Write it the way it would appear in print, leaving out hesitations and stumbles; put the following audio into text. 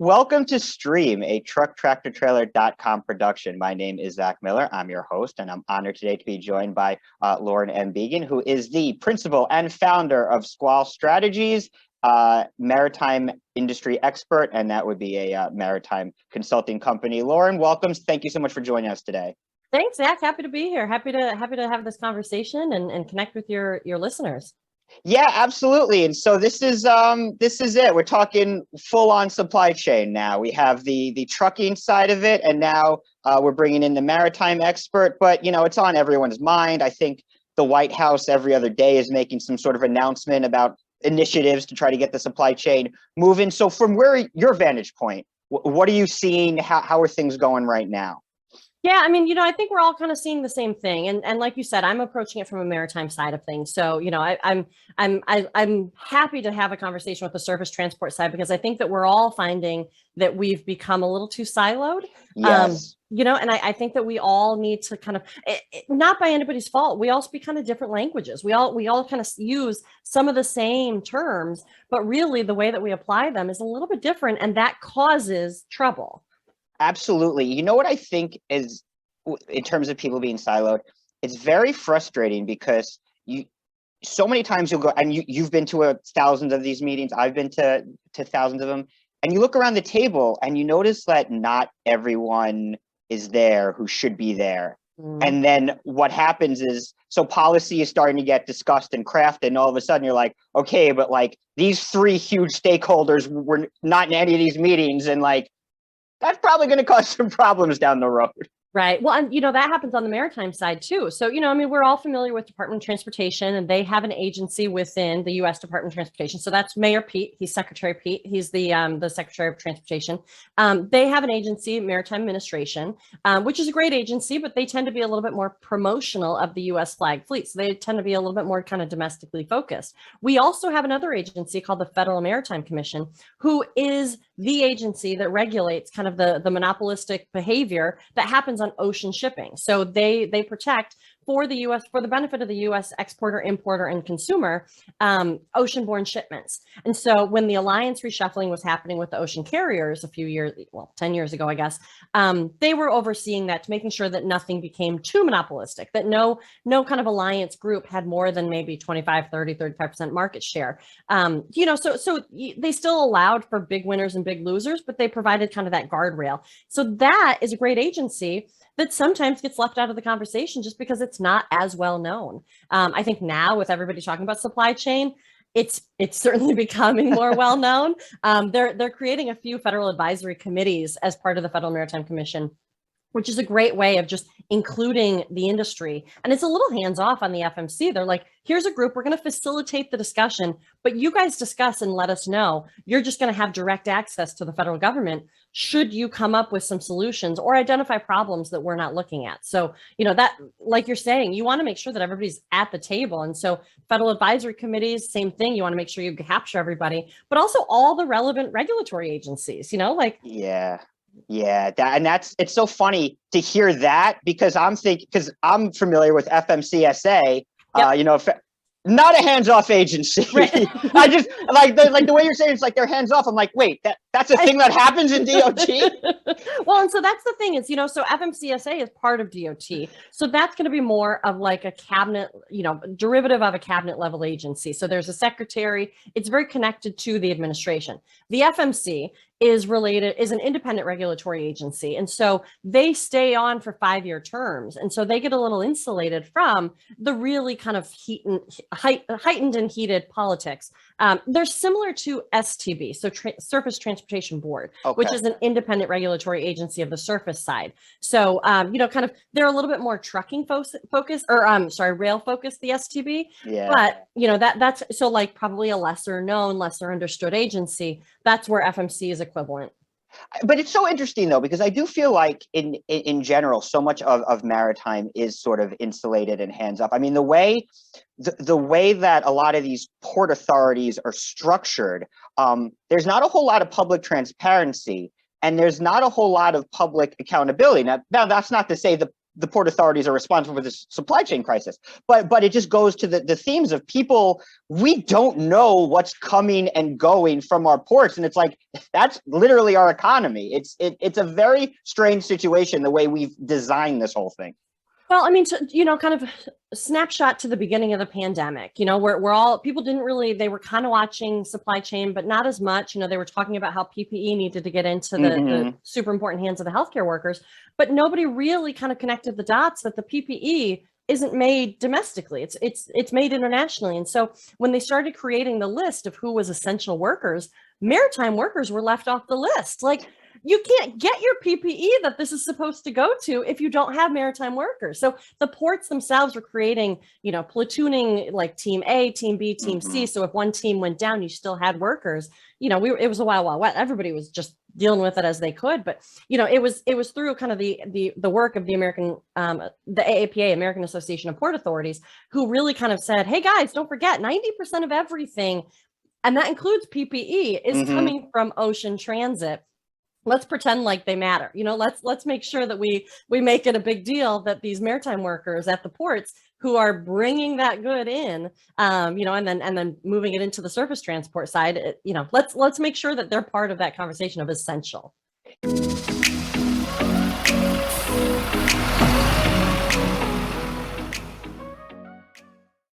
Welcome to Stream, a trucktractortrailer.com production. My name is Zach Miller. I'm your host, and I'm honored today to be joined by Lauren M. Beagen, who is the principal and founder of Squall Strategies, maritime industry expert, and that would be a maritime consulting company. Lauren, welcome. Thank you so much for joining us today. Thanks, Zach. Happy to be here. Happy to have this conversation and connect with your listeners. Yeah, absolutely. And so this is it. We're talking full on supply chain now. We have the trucking side of it, and now we're bringing in the maritime expert. But you know, it's on everyone's mind. I think the White House every other day is making some sort of announcement about initiatives to try to get the supply chain moving. So from your vantage point, what are you seeing? How are things going right now? Yeah, I mean, I think we're all kind of seeing the same thing, and like you said, I'm approaching it from a maritime side of things. So, I'm happy to have a conversation with the surface transport side because I think that we're all finding that we've become a little too siloed. Yes. And I think that we all need to kind of, not by anybody's fault, we all speak kind of different languages. We all kind of use some of the same terms, but really the way that we apply them is a little bit different, and that causes trouble. Absolutely. You know what I think is, in terms of people being siloed, it's very frustrating because so many times you'll go, and you've been to thousands of these meetings. I've been to thousands of them, and you look around the table and you notice that not everyone is there who should be there. And then what happens is, so policy is starting to get discussed and crafted, and all of a sudden you're like, okay, but like these three huge stakeholders were not in any of these meetings, and like, that's probably going to cause some problems down the road. Right. Well, and that happens on the maritime side too. So, we're all familiar with Department of Transportation, and they have an agency within the U.S. Department of Transportation. So that's Mayor Pete. He's Secretary Pete. He's the Secretary of Transportation. They have an agency, Maritime Administration, which is a great agency, but they tend to be a little bit more promotional of the U.S. flag fleet. So they tend to be a little bit more kind of domestically focused. We also have another agency called the Federal Maritime Commission, who is the agency that regulates kind of the monopolistic behavior that happens on ocean shipping. So they protect, for the U.S., for the benefit of the U.S. exporter, importer, and consumer, ocean-borne shipments. And so when the alliance reshuffling was happening with the ocean carriers 10 years ago, I guess, they were overseeing that, making sure that nothing became too monopolistic, that no kind of alliance group had more than maybe 25, 30, 35% market share. So they still allowed for big winners and big losers, but they provided kind of that guardrail. So that is a great agency that sometimes gets left out of the conversation just because it's not as well known. I think now, with everybody talking about supply chain, it's certainly becoming more well known. They're creating a few federal advisory committees as part of the Federal Maritime Commission, which is a great way of just including the industry. And it's a little hands-off on the FMC. They're like, here's a group, we're going to facilitate the discussion, but you guys discuss and let us know. You're just going to have direct access to the federal government should you come up with some solutions or identify problems that we're not looking at. So, that, like you're saying, you want to make sure that everybody's at the table. And so federal advisory committees, same thing. You want to make sure you capture everybody, but also all the relevant regulatory agencies, Yeah, it's so funny to hear that, because because I'm familiar with FMCSA, Yep. Not a hands-off agency. Right. I just like the way you're saying it's like they're hands-off. I'm like, wait, that's a thing that happens in DOT? Well, and so that's the thing is, so FMCSA is part of DOT. So that's going to be more of like a cabinet, derivative of a cabinet level agency. So there's a secretary. It's very connected to the administration. The FMC is an independent regulatory agency. And so they stay on for 5-year terms. And so they get a little insulated from the really kind of heightened and heated politics. They're similar to STB, so Surface Transportation Board, Okay. which is an independent regulatory agency of the surface side. So, kind of, they're a little bit more trucking focused, or rail focused, the STB. Yeah. But, that's so like probably a lesser known, lesser understood agency. That's where FMC is equivalent. But it's so interesting though, because I do feel like in general, so much of maritime is sort of insulated and hands up. I mean, the way that a lot of these port authorities are structured, there's not a whole lot of public transparency, and there's not a whole lot of public accountability. Now that's not to say the the port authorities are responsible for this supply chain crisis. But it just goes to the themes of people. We don't know what's coming and going from our ports. And it's like, that's literally our economy. It's a very strange situation, the way we've designed this whole thing. Well, I mean, kind of snapshot to the beginning of the pandemic, we're all, people didn't really, they were kind of watching supply chain, but not as much. They were talking about how PPE needed to get into the super important hands of the healthcare workers, but nobody really kind of connected the dots that the PPE isn't made domestically. It's made internationally. And so when they started creating the list of who was essential workers, maritime workers were left off the list. Like, you can't get your PPE that this is supposed to go to if you don't have maritime workers. So the ports themselves were creating, platooning, like team A, team B, team C. So if one team went down, you still had workers. It was a wild west. Everybody was just dealing with it as they could. But it was through kind of the work of the AAPA, American Association of Port Authorities, who really kind of said, hey guys, don't forget 90% of everything, and that includes PPE, is coming from ocean transit. Let's pretend like they matter. Let's make sure that we make it a big deal that these maritime workers at the ports who are bringing that good in, and then moving it into the surface transport side, let's make sure that they're part of that conversation of essential.